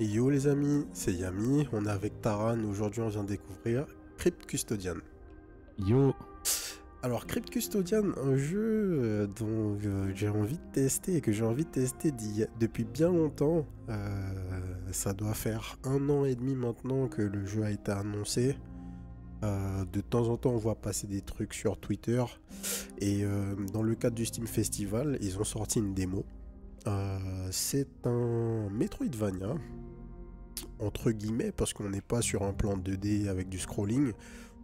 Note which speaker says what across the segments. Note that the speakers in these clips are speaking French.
Speaker 1: Yo les amis, c'est Yami, on est avec Taran, aujourd'hui on vient découvrir Crypt Custodian.
Speaker 2: Yo.
Speaker 1: Alors Crypt Custodian, un jeu dont j'ai envie de tester et que j'ai envie de tester depuis bien longtemps. Ça doit faire 1 an et demi maintenant que le jeu a été annoncé. De temps en temps on voit passer des trucs sur Twitter et dans le cadre du Steam Festival, ils ont sorti une démo. C'est un Metroidvania entre guillemets, parce qu'on n'est pas sur un plan 2D avec du scrolling,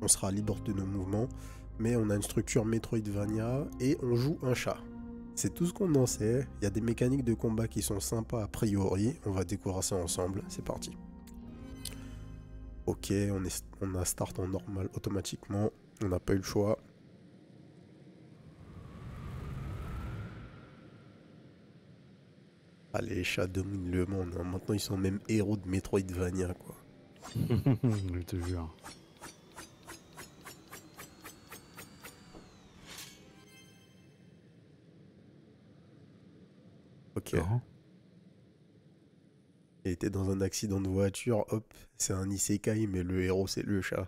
Speaker 1: on sera libre de nos mouvements, mais on a une structure Metroidvania et on joue un chat. C'est tout ce qu'on en sait, il y a des mécaniques de combat qui sont sympas a priori, on va découvrir ça ensemble, c'est parti. Ok, on a start en normal automatiquement, on n'a pas eu le choix. Allez, les chats dominent le monde, hein. Maintenant ils sont même héros de Metroidvania quoi.
Speaker 2: Je te jure.
Speaker 1: Ok.
Speaker 2: Laurent.
Speaker 1: Il était dans un accident de voiture, hop, c'est un isekai, mais le héros c'est le chat.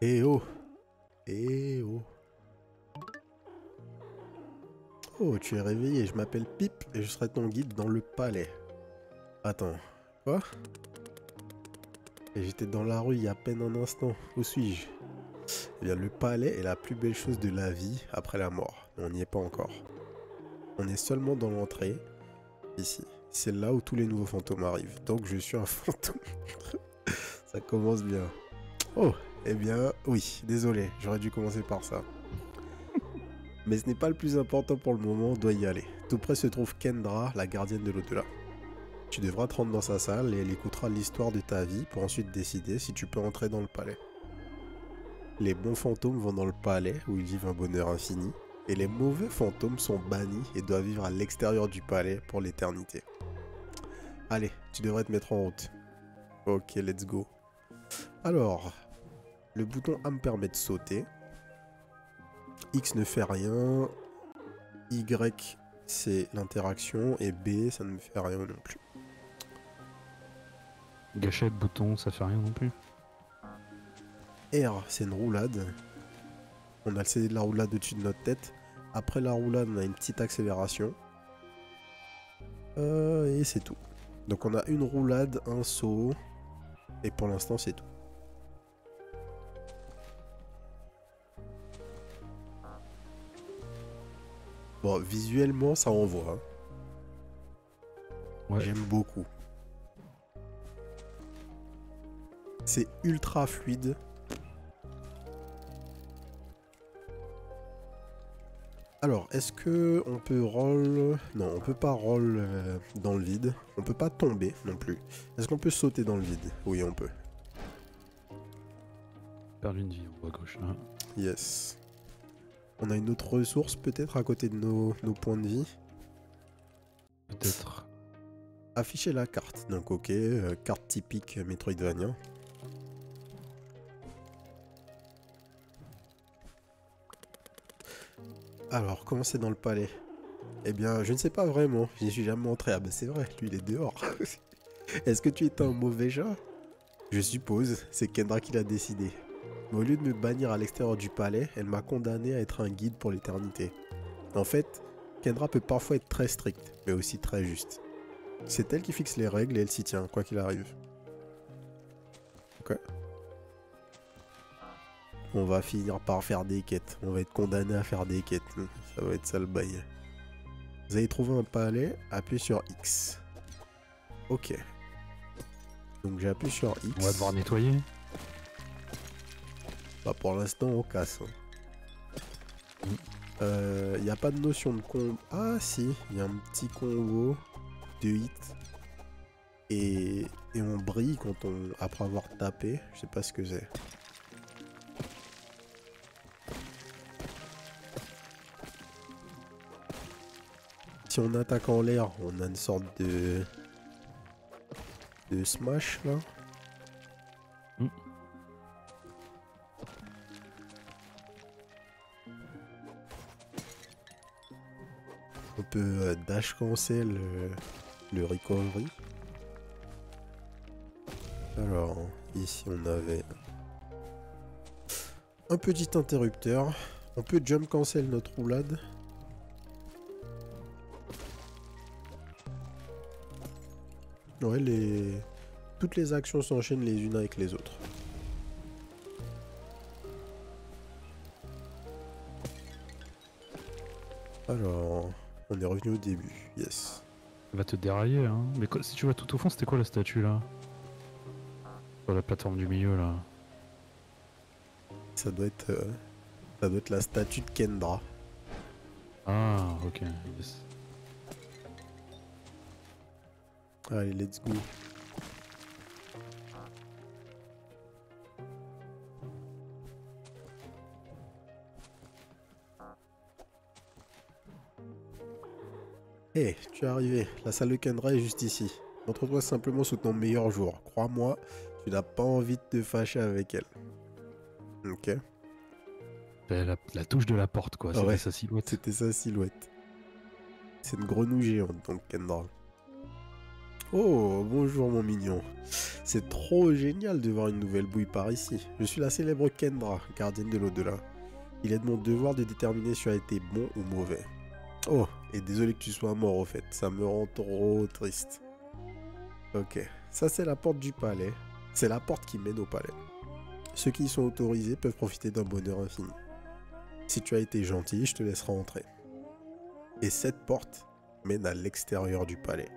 Speaker 1: Eh oh! Eh oh! Oh, tu es réveillé, je m'appelle Pip et je serai ton guide dans le palais. Attends, quoi? Et j'étais dans la rue il y a à peine un instant, où suis-je? Eh bien, le palais est la plus belle chose de la vie après la mort, mais on n'y est pas encore. On est seulement dans l'entrée, ici. C'est là où tous les nouveaux fantômes arrivent, donc je suis un fantôme. Ça commence bien. Oh, eh bien, oui, désolé, j'aurais dû commencer par ça. Mais ce n'est pas le plus important pour le moment, on doit y aller. Tout près se trouve Kendra, la gardienne de l'au-delà. Tu devras te rendre dans sa salle et elle écoutera l'histoire de ta vie pour ensuite décider si tu peux entrer dans le palais. Les bons fantômes vont dans le palais où ils vivent un bonheur infini, et les mauvais fantômes sont bannis et doivent vivre à l'extérieur du palais pour l'éternité. Allez, tu devrais te mettre en route. Ok, let's go. Alors, le bouton A me permet de sauter. X ne fait rien. Y, c'est l'interaction. Et B, ça ne me fait rien non plus.
Speaker 2: Gâchette, bouton, ça fait rien non plus.
Speaker 1: R, c'est une roulade. On a le CD de la roulade au-dessus de notre tête. Après la roulade, on a une petite accélération. Et c'est tout. Donc on a une roulade, un saut. Et pour l'instant, c'est tout. Bon, visuellement, ça envoie. Hein.
Speaker 2: Ouais.
Speaker 1: J'aime beaucoup. C'est ultra fluide. Alors, est-ce que on peut roll... Non, on peut pas roll dans le vide. On peut pas tomber non plus. Est-ce qu'on peut sauter dans le vide? Oui, on peut.
Speaker 2: Perdre une vie en haut à gauche là.
Speaker 1: Yes. On a une autre ressource peut-être à côté de nos points de vie.
Speaker 2: Peut-être.
Speaker 1: Afficher la carte. Donc ok, carte typique Metroidvania. Alors, comment c'est dans le palais? Eh bien, je ne sais pas vraiment. J'y suis jamais entré. Ah bah c'est vrai, lui il est dehors. Est-ce que tu es un mauvais chat? Je suppose, c'est Kendra qui l'a décidé. Mais au lieu de me bannir à l'extérieur du palais, elle m'a condamné à être un guide pour l'éternité. En fait, Kendra peut parfois être très stricte, mais aussi très juste. C'est elle qui fixe les règles et elle s'y tient, quoi qu'il arrive. Ok. On va finir par faire des quêtes. On va être condamné à faire des quêtes. Ça va être ça le bail. Vous avez trouvé un palais, appuyez sur X. Ok. Donc j'ai appuyé sur X.
Speaker 2: On va devoir nettoyer.
Speaker 1: Bah pour l'instant on casse. Il n'y a pas de notion de combo. Ah si, il y a un petit combo de hit. Et on brille quand on. Après avoir tapé. Je sais pas ce que c'est. Si on attaque en l'air, on a une sorte de smash là. On peut dash cancel le recovery. Alors, ici on avait un petit interrupteur. On peut jump cancel notre roulade. Ouais, toutes les actions s'enchaînent les unes avec les autres. Alors, on est revenu au début, yes.
Speaker 2: Ça va te dérailler, hein. Mais si tu vois tout au fond, c'était quoi la statue là? Sur la plateforme du milieu là.
Speaker 1: Ça doit être la statue de Kendra.
Speaker 2: Ah, ok, yes.
Speaker 1: Allez, let's go. Hé, tu es arrivé. La salle de Kendra est juste ici. Montre-toi simplement sous ton meilleur jour. Crois-moi, tu n'as pas envie de te fâcher avec elle. Ok.
Speaker 2: La touche de la porte, quoi. C'était
Speaker 1: Ouais,
Speaker 2: sa silhouette.
Speaker 1: c'était sa silhouette. C'est une grenouille géante, donc Kendra. Oh, bonjour mon mignon. C'est trop génial de voir une nouvelle bouille par ici. Je suis la célèbre Kendra, gardienne de l'au-delà. Il est de mon devoir de déterminer si tu as été bon ou mauvais. Oh, et désolé que tu sois mort au fait, ça me rend trop triste. Ok, ça c'est la porte du palais. C'est la porte qui mène au palais. Ceux qui y sont autorisés peuvent profiter d'un bonheur infini. Si tu as été gentil, je te laisserai entrer. Et cette porte mène à l'extérieur du palais.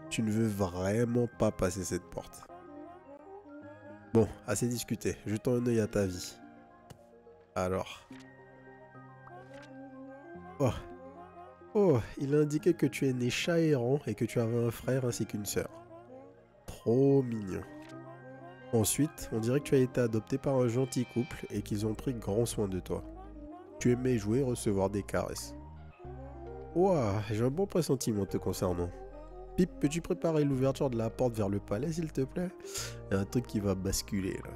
Speaker 1: Tu ne veux vraiment pas passer cette porte. Bon, assez discuté. Jetons un œil à ta vie. Alors. Oh. Oh, il a indiqué que tu es né chat errant et que tu avais un frère ainsi qu'une sœur. Trop mignon. Ensuite, on dirait que tu as été adopté par un gentil couple et qu'ils ont pris grand soin de toi. Tu aimais jouer et recevoir des caresses. Ouah, j'ai un bon pressentiment te concernant. Pip, peux-tu préparer l'ouverture de la porte vers le palais, s'il te plaît? Il y a un truc qui va basculer, là.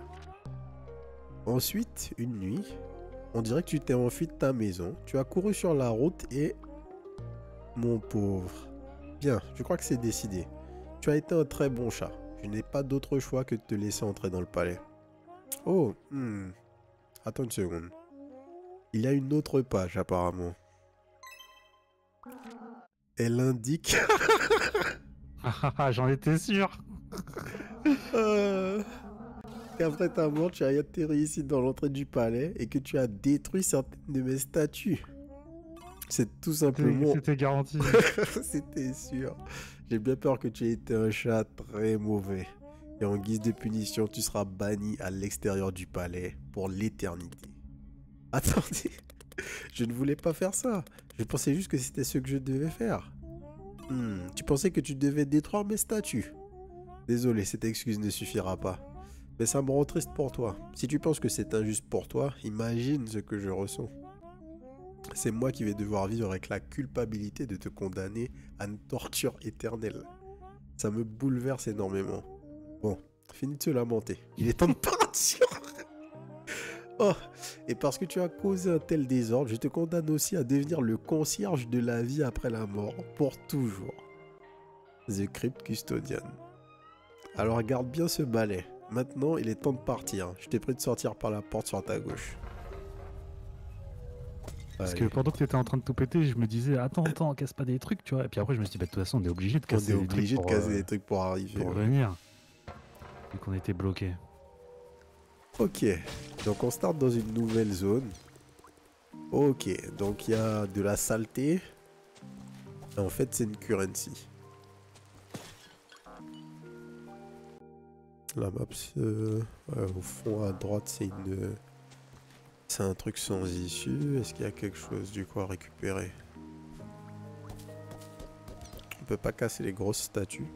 Speaker 1: Ensuite, une nuit, on dirait que tu t'es enfui de ta maison. Tu as couru sur la route et... Mon pauvre. Bien, je crois que c'est décidé. Tu as été un très bon chat. Je n'ai pas d'autre choix que de te laisser entrer dans le palais. Oh, attends une seconde. Il y a une autre page, apparemment. Elle indique...
Speaker 2: J'en étais sûr.
Speaker 1: Qu'après ta mort, tu as atterri ici dans l'entrée du palais et que tu as détruit certaines de mes statues. C'est tout simplement...
Speaker 2: C'était garanti.
Speaker 1: C'était sûr. J'ai bien peur que tu aies été un chat très mauvais. Et en guise de punition, tu seras banni à l'extérieur du palais pour l'éternité. Attendez, je ne voulais pas faire ça. Je pensais juste que c'était ce que je devais faire. Tu pensais que tu devais détruire mes statues. Désolé, cette excuse ne suffira pas. Mais ça me rend triste pour toi. Si tu penses que c'est injuste pour toi, imagine ce que je ressens. C'est moi qui vais devoir vivre avec la culpabilité de te condamner à une torture éternelle. Ça me bouleverse énormément. Bon, finis de se lamenter. Il est temps de partir. Oh, et parce que tu as causé un tel désordre, je te condamne aussi à devenir le concierge de la vie après la mort, pour toujours. The Crypt Custodian. Alors garde bien ce balai. Maintenant, il est temps de partir. Je t'ai pris de sortir par la porte sur ta gauche.
Speaker 2: Parce que pendant que t'étais en train de tout péter, je me disais attends, casse pas des trucs, tu vois. Et puis après, je me suis dit, bah, de toute façon, on est obligé de casser
Speaker 1: des trucs pour arriver.
Speaker 2: Pour venir. Vu qu'on était bloqué.
Speaker 1: Ok, donc on start dans une nouvelle zone. Ok, donc il y a de la saleté. Et en fait, c'est une currency. La map, au fond à droite, c'est une... C'est un truc sans issue. Est-ce qu'il y a quelque chose du coup à récupérer? On peut pas casser les grosses statues.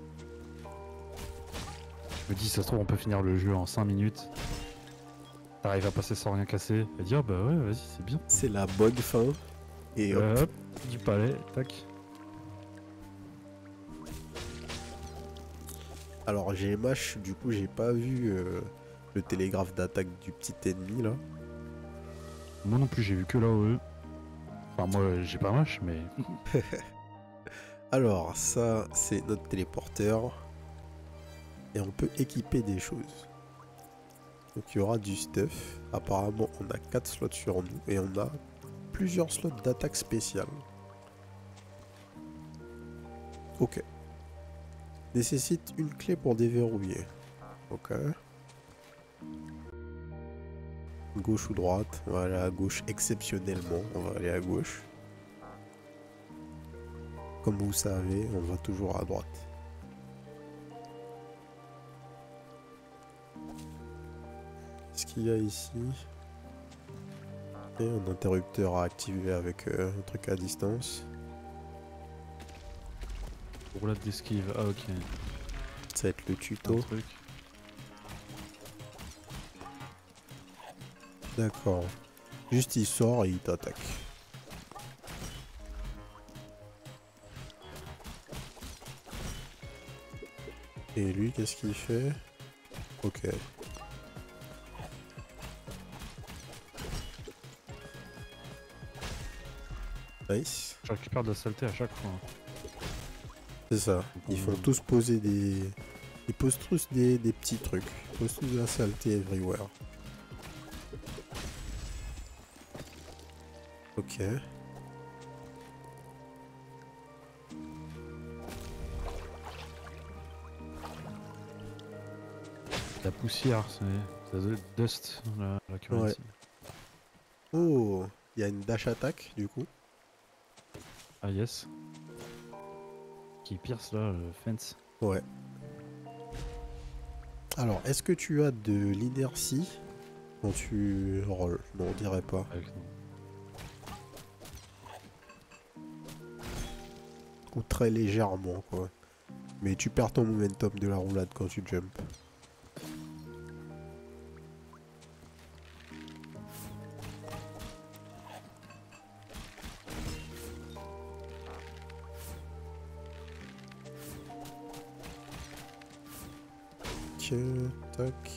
Speaker 2: Je me dis, ça se trouve, on peut finir le jeu en 5 minutes. T'arrives à passer sans rien casser. Et dire, bah ouais, vas-y, c'est bien.
Speaker 1: C'est la bug fin. Et hop.
Speaker 2: Hop, du palais, tac.
Speaker 1: Alors GMH, du coup, j'ai pas vu le télégraphe d'attaque du petit ennemi là.
Speaker 2: Moi non plus, j'ai vu que là-haut. Enfin, moi, j'ai pas moche, mais.
Speaker 1: Alors, ça, c'est notre téléporteur. Et on peut équiper des choses. Donc, il y aura du stuff. Apparemment, on a 4 slots sur nous. Et on a plusieurs slots d'attaque spéciale. Ok. Nécessite une clé pour déverrouiller. Ok. Gauche ou droite? On va aller à gauche exceptionnellement. On va aller à gauche. Comme vous savez, on va toujours à droite. Ce qu'il y a ici? Et un interrupteur à activer avec un truc à distance.
Speaker 2: Roulade d'esquive, ah ok.
Speaker 1: Ça va être le
Speaker 2: Un
Speaker 1: tuto.
Speaker 2: truc.
Speaker 1: D'accord. Juste il sort et il t'attaque. Et lui, qu'est-ce qu'il fait? Ok. Nice.
Speaker 2: Je récupère de la saleté à chaque fois.
Speaker 1: C'est ça. Ils font tous poser des... Ils posent tous des petits trucs. Ils posent tous de la saleté everywhere. Ok.
Speaker 2: La poussière, c'est la dust, la currency.
Speaker 1: Oh, il y a une dash attack du coup.
Speaker 2: Ah yes. Qui pierce là, le fence.
Speaker 1: Ouais. Alors, est-ce que tu as de l'inertie quand tu rolls? Non, on dirait pas.
Speaker 2: Avec...
Speaker 1: Ou très légèrement, quoi. Mais tu perds ton momentum de la roulade quand tu jump. Ok, tac.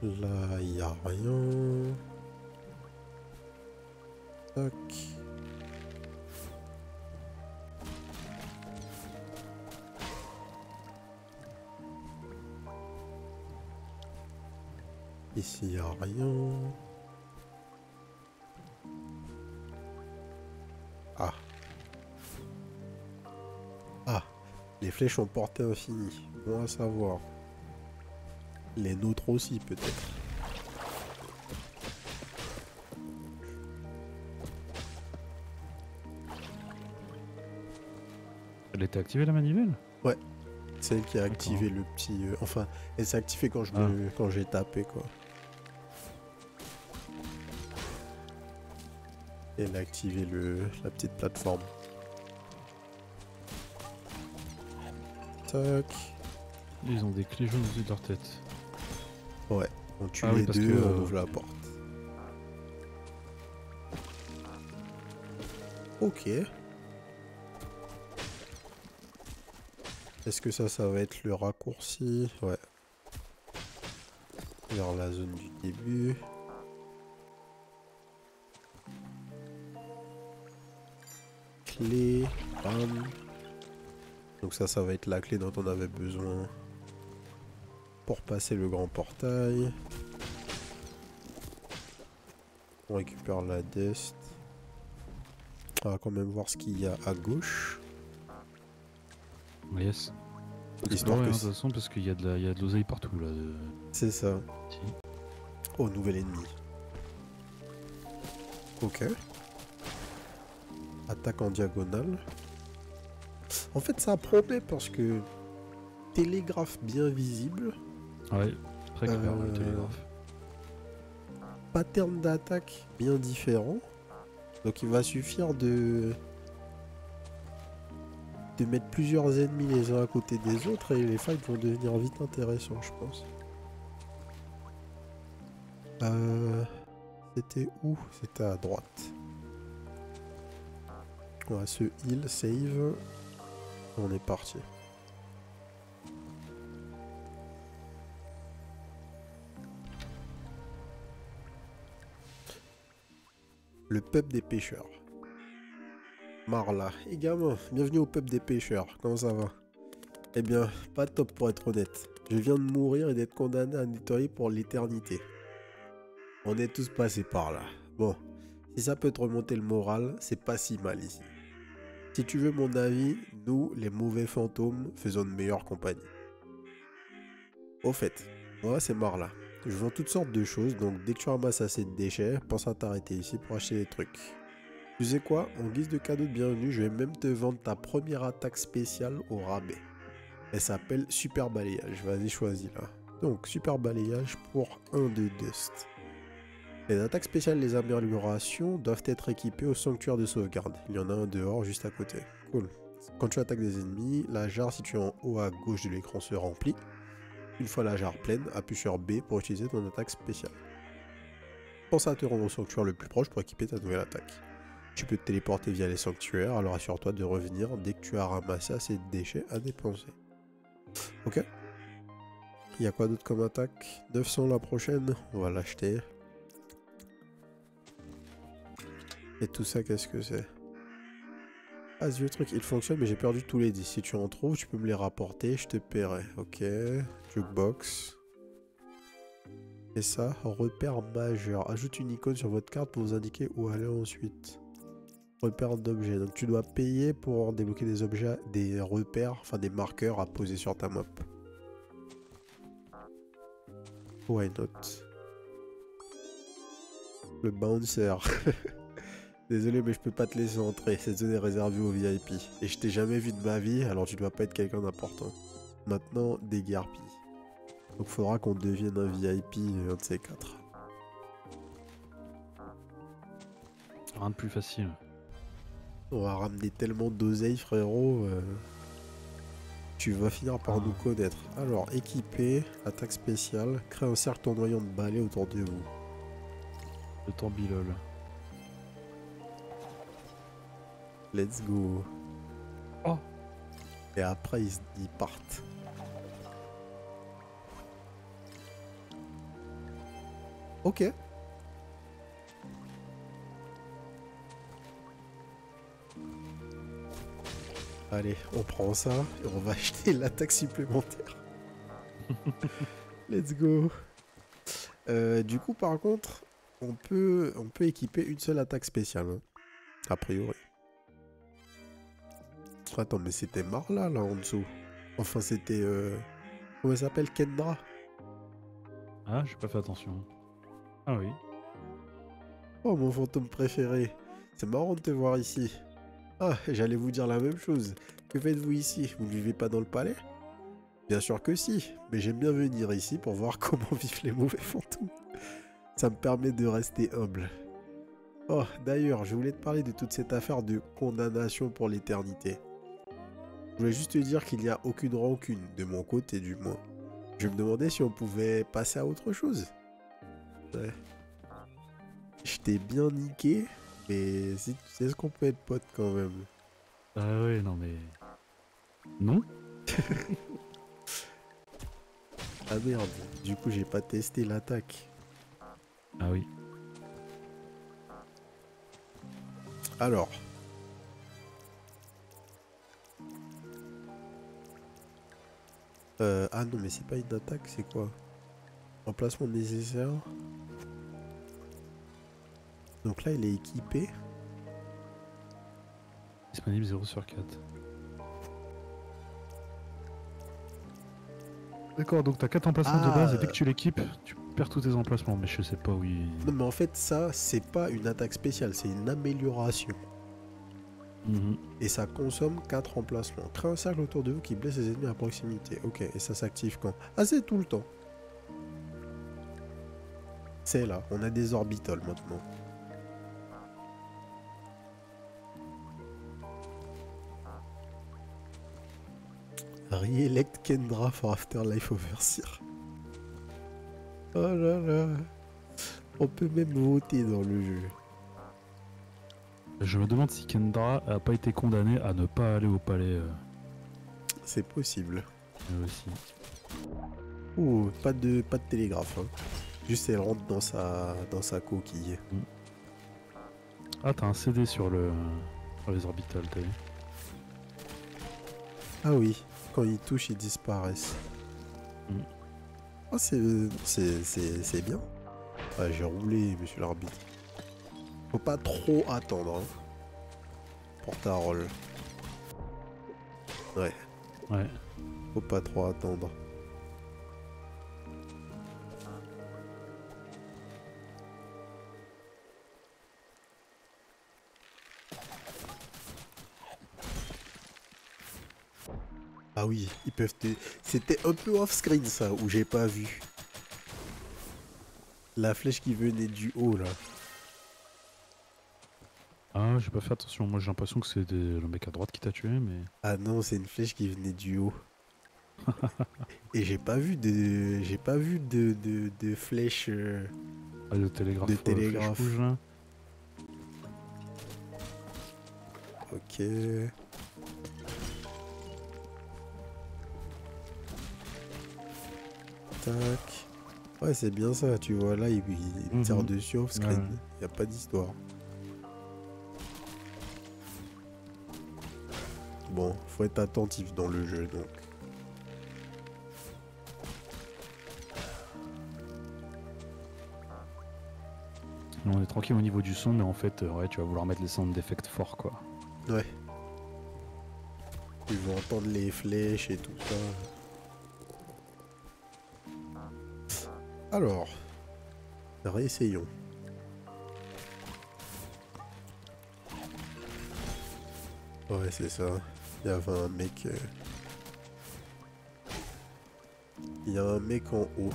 Speaker 1: Là, il n'y a rien. Tac. Ici, il n'y a rien. Ah. Ah. Les flèches ont portée infinie. Bon à savoir. Les nôtres aussi, peut-être.
Speaker 2: Elle était activée la manivelle?
Speaker 1: Ouais. C'est elle qui a activé le petit... enfin, elle s'est activée quand quand j'ai tapé, quoi. Elle a activé la petite plateforme. Tac.
Speaker 2: Ils ont des clés jaunes au-dessus de leur tête.
Speaker 1: Ouais. On tue
Speaker 2: oui,
Speaker 1: les
Speaker 2: parce
Speaker 1: deux,
Speaker 2: que,
Speaker 1: on ouvre la porte. Ok. Est-ce que ça va être le raccourci? Ouais. Vers la zone du début. Clé. Bam. Donc ça va être la clé dont on avait besoin pour passer le grand portail. On récupère la dest. On va quand même voir ce qu'il y a à gauche.
Speaker 2: Yes.
Speaker 1: Histoire
Speaker 2: Explorer,
Speaker 1: que
Speaker 2: de toute façon, parce qu'il y a de l'oseille partout là.
Speaker 1: c'est ça.
Speaker 2: Si.
Speaker 1: Oh, nouvel ennemi. Ok. Attaque en diagonale. En fait, ça promet parce que télégraphe bien visible.
Speaker 2: Ouais, très clair le télégraphe.
Speaker 1: Pattern d'attaque bien différent. Donc il va suffire de mettre plusieurs ennemis les uns à côté des autres et les fights vont devenir vite intéressants, je pense. C'était où? C'était à droite. On va se heal, save. On est parti. Le peuple des pêcheurs. Marla. Et gamin, bienvenue au peuple des pêcheurs. Comment ça va? Eh bien, pas top pour être honnête. Je viens de mourir et d'être condamné à nettoyer pour l'éternité. On est tous passés par là. Bon, si ça peut te remonter le moral, c'est pas si mal ici. Si tu veux mon avis, nous, les mauvais fantômes, faisons de meilleure compagnie. Au fait, moi c'est Marla. Je vends toutes sortes de choses, donc dès que tu ramasses assez de déchets, pense à t'arrêter ici pour acheter des trucs. Tu sais quoi? En guise de cadeau de bienvenue, je vais même te vendre ta première attaque spéciale au rabais. Elle s'appelle Super Balayage. Vas-y, choisis là. Donc, Super Balayage pour 1 de Dust. Les attaques spéciales et les améliorations doivent être équipées au sanctuaire de sauvegarde. Il y en a un dehors, juste à côté. Cool. Quand tu attaques des ennemis, la jarre située en haut à gauche de l'écran se remplit. Une fois la jarre pleine, appuie sur B pour utiliser ton attaque spéciale. Pense à te rendre au sanctuaire le plus proche pour équiper ta nouvelle attaque. Tu peux te téléporter via les sanctuaires, alors assure-toi de revenir dès que tu as ramassé assez de déchets à dépenser. Ok. Il y a quoi d'autre comme attaque? 900 la prochaine, on va l'acheter. Et tout ça, qu'est-ce que c'est? Ah, ce vieux truc, il fonctionne, mais j'ai perdu tous les 10. Si tu en trouves, tu peux me les rapporter, je te paierai. Ok. Jukebox. Et ça, repère majeur. Ajoute une icône sur votre carte pour vous indiquer où aller ensuite. Repère d'objets. Donc tu dois payer pour débloquer des objets, des repères, enfin des marqueurs à poser sur ta map. Why not? Le bouncer. Désolé, mais je peux pas te laisser entrer. Cette zone est réservée aux VIP. Et je t'ai jamais vu de ma vie, alors tu dois pas être quelqu'un d'important. Maintenant, déguerpille. Donc faudra qu'on devienne un VIP, un de ces quatre.
Speaker 2: Rien de plus facile.
Speaker 1: On va ramener tellement d'oseille, frérot. Tu vas finir par nous connaître. Alors, équipé, attaque spéciale, crée un cercle tournoyant de balais autour de vous.
Speaker 2: Le tambilol.
Speaker 1: Let's go.
Speaker 2: Oh.
Speaker 1: Et après, ils partent. Ok. Allez, on prend ça et on va acheter l'attaque supplémentaire. Let's go. Du coup, par contre, on peut équiper une seule attaque spéciale. Hein, a priori. Attends, mais c'était Marla là en dessous. Enfin, c'était... comment elle s'appelle? Kendra.
Speaker 2: Ah, j'ai pas fait attention. Ah oui.
Speaker 1: Oh, mon fantôme préféré. C'est marrant de te voir ici. Ah, j'allais vous dire la même chose. Que faites-vous ici? Vous ne vivez pas dans le palais? Bien sûr que si, mais j'aime bien venir ici pour voir comment vivent les mauvais fantômes. Ça me permet de rester humble. Oh, d'ailleurs, je voulais te parler de toute cette affaire de condamnation pour l'éternité. Je voulais juste te dire qu'il n'y a aucune rancune, de mon côté du moins. Je me demandais si on pouvait passer à autre chose. Ouais. Je t'ai bien niqué, mais si, est-ce qu'on peut être potes quand même?
Speaker 2: Ah ouais, non mais... Non.
Speaker 1: Ah merde, du coup j'ai pas testé l'attaque.
Speaker 2: Ah oui.
Speaker 1: Alors. Ah non mais c'est pas une attaque, c'est quoi? Emplacement nécessaire. Donc là il est équipé.
Speaker 2: Disponible 0 sur 4. D'accord, donc t'as 4 emplacements de base et dès que tu l'équipes, tu perds tous tes emplacements, mais je sais pas où il...
Speaker 1: Non mais en fait ça c'est pas une attaque spéciale, c'est une amélioration. Et ça consomme 4 emplacements. Crée un cercle autour de vous qui blesse les ennemis à proximité. Ok, et ça s'active quand? Ah c'est tout le temps. C'est là, on a des orbitals maintenant. Re-elect Kendra for Afterlife Overseer. Oh là là. On peut même voter dans le jeu.
Speaker 2: Je me demande si Kendra a pas été condamnée à ne pas aller au palais.
Speaker 1: C'est possible.
Speaker 2: Aussi.
Speaker 1: Ouh, pas de télégraphe. Hein. Juste elle rentre dans sa coquille.
Speaker 2: Ah, t'as un CD sur les orbitales, t'as vu?
Speaker 1: Ah oui, quand ils touchent, ils disparaissent.
Speaker 2: Mm.
Speaker 1: Oh, c'est bien. Ah, j'ai roulé, monsieur l'arbitre. Faut pas trop attendre, hein, pour ta roll. Ouais,
Speaker 2: Ouais.
Speaker 1: faut pas trop attendre. Ah oui, ils peuvent te... C'était un peu off-screen ça, où j'ai pas vu. La flèche qui venait du haut là.
Speaker 2: Ah, j'ai pas fait attention. Moi, j'ai l'impression que c'est le mec à droite qui t'a tué, mais.
Speaker 1: Ah non, c'est une flèche qui venait du haut. Et j'ai pas vu de... J'ai pas vu de flèche
Speaker 2: Ah, le
Speaker 1: de
Speaker 2: télégraphe flèche rouge
Speaker 1: télégraphe.
Speaker 2: là.
Speaker 1: Ok. Tac. Ouais, c'est bien ça, tu vois, là, il tire
Speaker 2: Mhm.
Speaker 1: dessus
Speaker 2: Ouais.
Speaker 1: off-screen. Y a pas d'histoire. Bon, faut être attentif dans le jeu, donc.
Speaker 2: On est tranquille au niveau du son, mais en fait, ouais, tu vas vouloir mettre les sound d'effects forts, quoi.
Speaker 1: Ouais. Tu vas entendre les flèches et tout ça. Alors, réessayons. Ouais, c'est ça. Il y avait un mec... Il y a un mec en haut.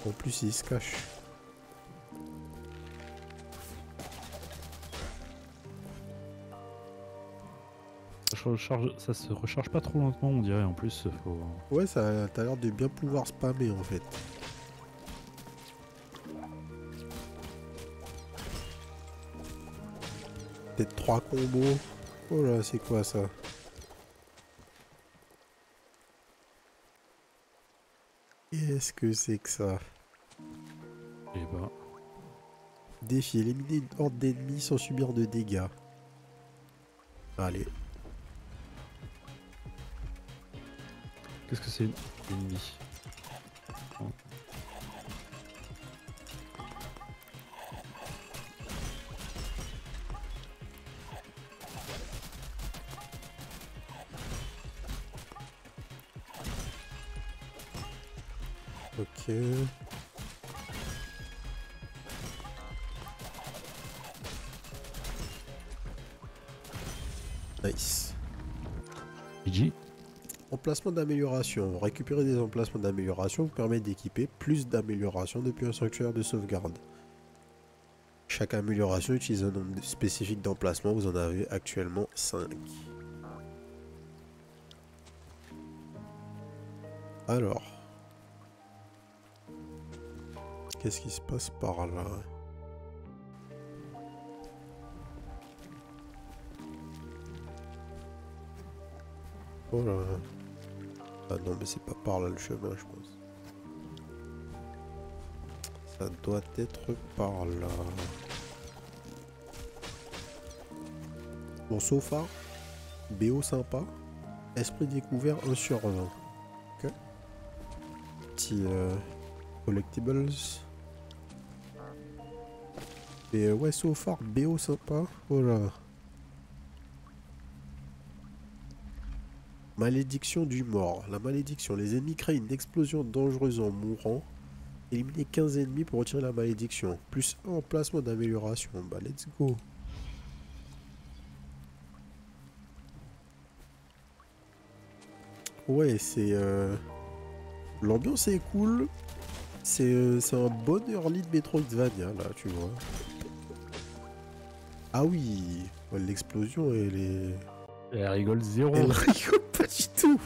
Speaker 1: En plus, il se cache.
Speaker 2: Ça se recharge pas trop lentement, on dirait. En plus, faut.
Speaker 1: Ouais, ça t'as l'air de bien pouvoir spammer en fait. Peut-être 3 combos. Oh là, c'est quoi ça? Qu'est-ce que c'est que ça?
Speaker 2: Je sais pas.
Speaker 1: Défi, éliminer une horde d'ennemis sans subir de dégâts. Allez.
Speaker 2: Qu'est-ce que c'est ennemi? Oh.
Speaker 1: Ok. Nice.
Speaker 2: GG.
Speaker 1: Emplacement d'amélioration. Récupérer des emplacements d'amélioration vous permet d'équiper plus d'améliorations depuis un sanctuaire de sauvegarde. Chaque amélioration utilise un nombre spécifique d'emplacements. Vous en avez actuellement 5. Alors. Qu'est-ce qui se passe par là? Oh là. Ah non, mais c'est pas par là le chemin, je pense. Ça doit être par là. Bon, so far, BO sympa. Esprit découvert 1 sur 20. Ok. Petit collectibles. Et ouais, so far, BO sympa. Oh là. Malédiction du mort. La malédiction. Les ennemis créent une explosion dangereuse en mourant. Éliminer 15 ennemis pour retirer la malédiction. Plus 1 emplacement d'amélioration. Bah, let's go. Ouais, c'est... L'ambiance est cool. C'est un bon early de Metroidvania, là, tu vois. Ah oui. Ouais, l'explosion, elle est...
Speaker 2: Elle rigole zéro.
Speaker 1: Elle rigole pas du tout.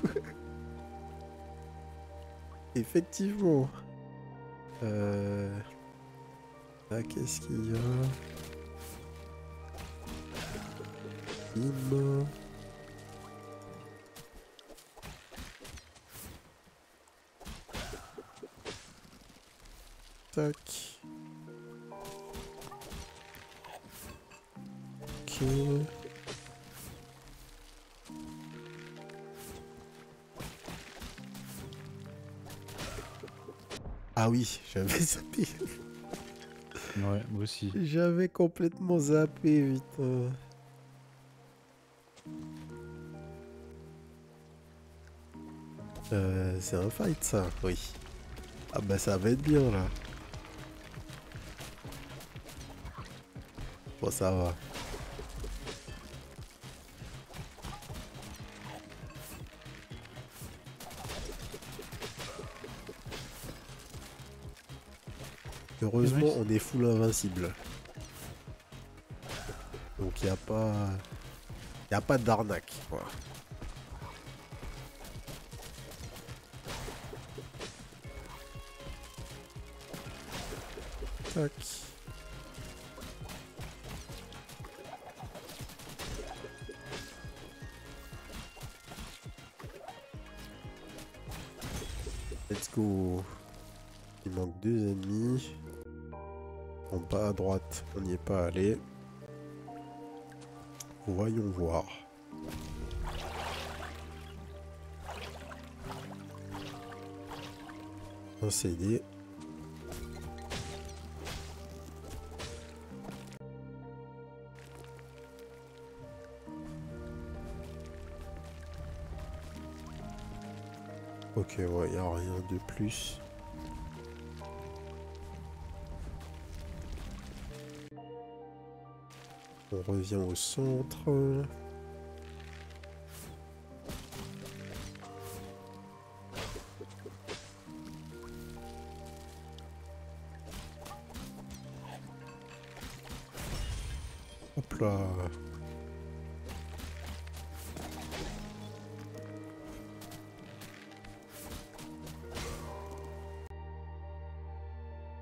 Speaker 1: Effectivement. Là, qu'est-ce qu'il y a? Bim. tac. Ok. Ah oui, j'avais zappé.
Speaker 2: Ouais, moi aussi.
Speaker 1: J'avais complètement zappé, putain. C'est un fight ça, oui. Ah bah ça va être bien là. Bon ça va. Heureusement
Speaker 2: Nice.
Speaker 1: on est full invincible. Donc y a pas d'arnaque quoi. Tac. Let's go. Il manque 2 ennemis. En bas à droite, on n'y est pas allé. Voyons voir. Un CD. Ok, ouais, y a rien de plus. On revient au centre. Hop là.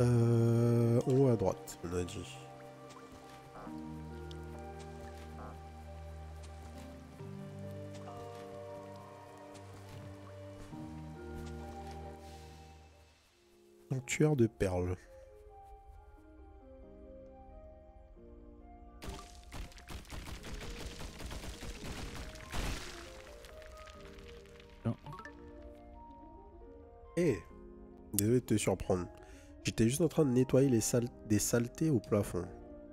Speaker 1: En haut à droite, on a dit. Sanctuaire de perles.
Speaker 2: Non.
Speaker 1: Eh, désolé de te surprendre. J'étais juste en train de nettoyer des saletés au plafond.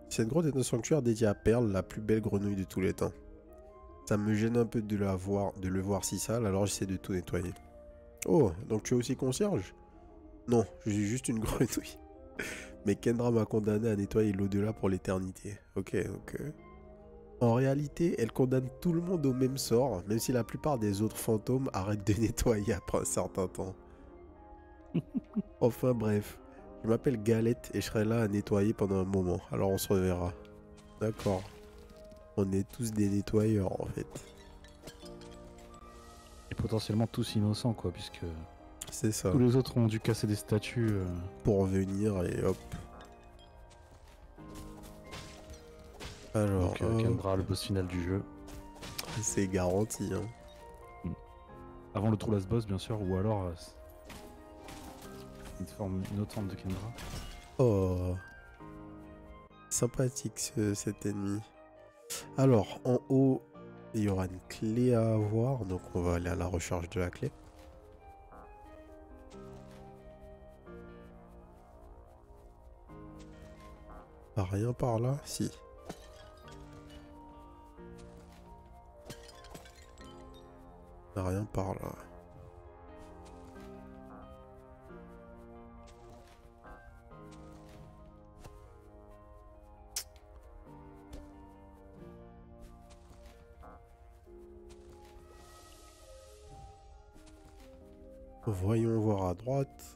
Speaker 1: Cette grotte est un sanctuaire dédié à Perle, la plus belle grenouille de tous les temps. Ça me gêne un peu de le voir si sale, alors j'essaie de tout nettoyer. Oh, donc tu es aussi concierge? Non, je suis juste une grenouille. Mais Kendra m'a condamné à nettoyer l'au-delà pour l'éternité. Ok, ok. En réalité, elle condamne tout le monde au même sort, même si la plupart des autres fantômes arrêtent de nettoyer après un certain temps. Enfin bref, je m'appelle Galette et je serai là à nettoyer pendant un moment, alors on se reverra. D'accord. On est tous des nettoyeurs en fait.
Speaker 2: Et potentiellement tous innocents, quoi, puisque
Speaker 1: C'est ça.
Speaker 2: tous les autres ont dû casser des statues.
Speaker 1: Pour venir et hop. Alors,
Speaker 2: Donc Kendra, le boss final du jeu.
Speaker 1: c'est garanti. Hein.
Speaker 2: Avant le trou last boss, bien sûr, ou alors une autre forme de Kendra.
Speaker 1: Oh. Sympathique cet ennemi. Alors, en haut, il y aura une clé à avoir, donc on va aller à la recherche de la clé. Rien par là? Si. Rien par là. Voyons voir à droite.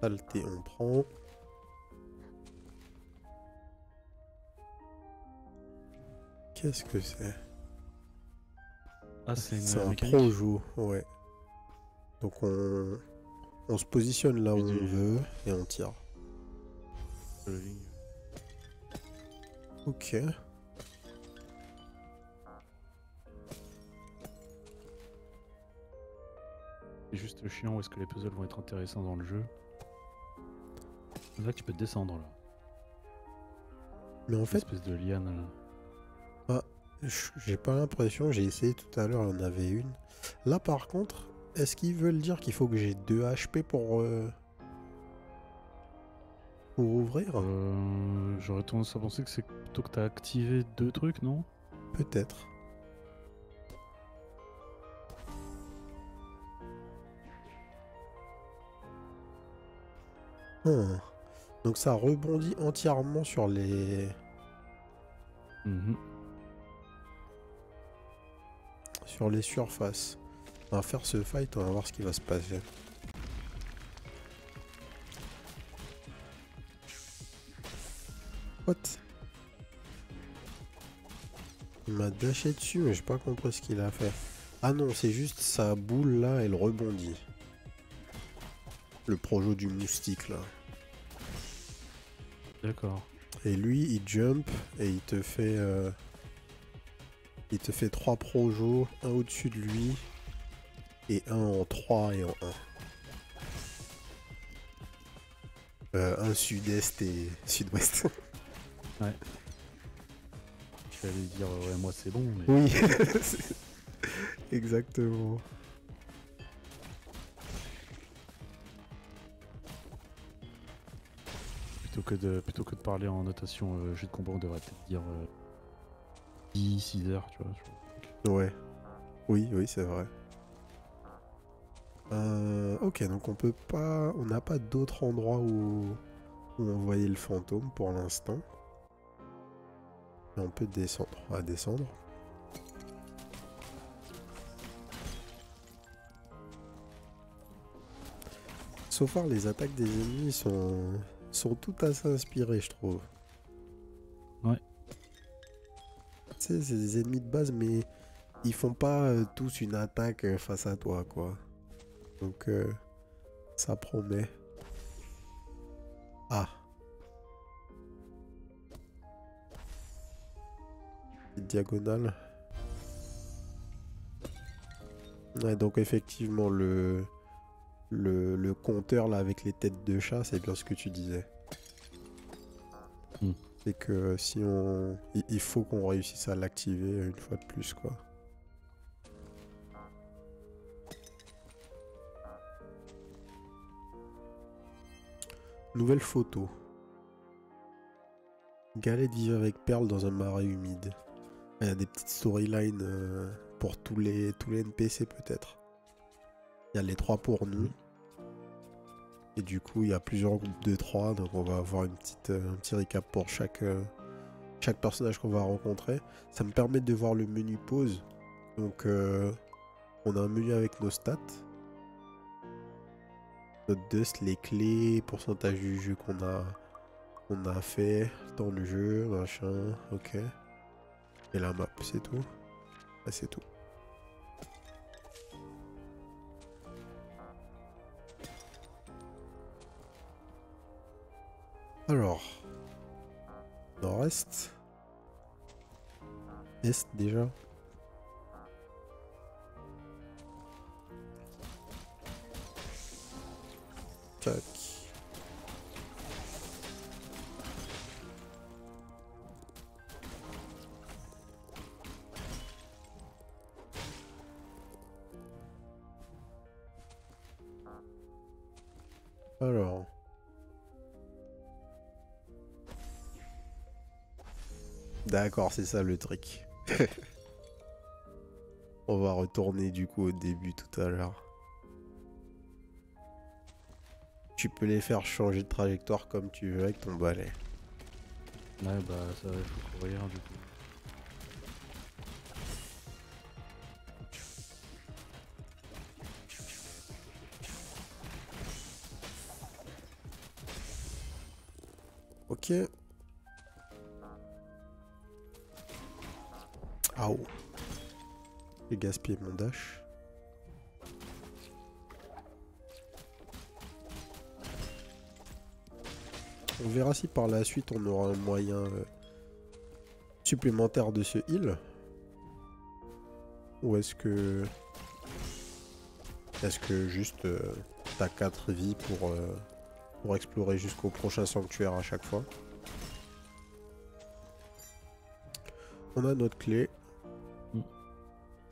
Speaker 1: Saleté, on prend. Qu'est-ce que c'est?
Speaker 2: Ah, c'est
Speaker 1: C'est
Speaker 2: une
Speaker 1: un
Speaker 2: mécanique.
Speaker 1: projo, ouais. Donc on se positionne là où on veut et on tire. Ok.
Speaker 2: C'est juste chiant où est-ce que les puzzles vont être intéressants dans le jeu. Là, tu peux te descendre là.
Speaker 1: Mais en
Speaker 2: Une
Speaker 1: fait,
Speaker 2: espèce de liane.
Speaker 1: j'ai pas l'impression, j'ai essayé tout à l'heure, il y en avait une. Là par contre, est-ce qu'ils veulent dire qu'il faut que j'ai 2 HP pour ouvrir?
Speaker 2: J'aurais tendance à penser que c'est plutôt que t'as activé 2 trucs, non?
Speaker 1: Peut-être. Hmm. Donc ça rebondit entièrement sur les...
Speaker 2: Mhm.
Speaker 1: sur les surfaces. On va faire ce fight, on va voir ce qui va se passer. What? Il m'a dashé dessus, mais j'ai pas compris ce qu'il a fait. Ah non, c'est juste sa boule là, elle rebondit. Le projo du moustique là.
Speaker 2: D'accord.
Speaker 1: Et lui, il jump et il te fait... il te fait 3 projos, un au-dessus de lui, et un en 3 et en 1. Un sud-est et sud-ouest.
Speaker 2: Ouais. J'allais dire, ouais, moi c'est bon, mais.
Speaker 1: Oui, exactement.
Speaker 2: Plutôt que de parler en notation jeu de combat, on devrait peut-être dire 6 heures, tu vois.
Speaker 1: Ouais. Oui, oui, c'est vrai. Ok, donc on peut pas... On n'a pas d'autre endroit où envoyer le fantôme pour l'instant. Mais on peut descendre. On va descendre. So far, les attaques des ennemis sont toutes assez inspirées, je trouve.
Speaker 2: Ouais.
Speaker 1: Tu sais, c'est des ennemis de base, mais ils font pas tous une attaque face à toi, quoi. Donc, ça promet. Ah. Petite diagonale. Ouais, donc effectivement, le compteur là avec les têtes de chat, c'est bien ce que tu disais.
Speaker 2: Hmm.
Speaker 1: C'est que si on... Il faut qu'on réussisse à l'activer une fois de plus, quoi. Nouvelle photo. Galette vive avec perles dans un marais humide. Il y a des petites storylines pour tous les NPC peut-être. Il y a les 3 pour nous. Et du coup, il y a plusieurs groupes de 3, donc on va avoir un petit récap pour chaque personnage qu'on va rencontrer. Ça me permet de voir le menu pause. Donc, on a un menu avec nos stats. Notre dust, les clés, pourcentage du jeu qu'on a fait, temps de jeu, machin, ok. Et la map, c'est tout. Ah, c'est tout. Alors, nord-est. Est déjà. Tac. Alors. D'accord, c'est ça le truc. On va retourner du coup au début tout à l'heure. Tu peux les faire changer de trajectoire comme tu veux avec ton balai.
Speaker 2: Ouais, bah ça, il faut courir du coup.
Speaker 1: Ok. Ah oh. J'ai gaspillé mon dash. On verra si par la suite on aura un moyen supplémentaire de ce heal. Ou est-ce que... Est-ce que juste t'as 4 vies pour explorer jusqu'au prochain sanctuaire à chaque fois? On a notre clé.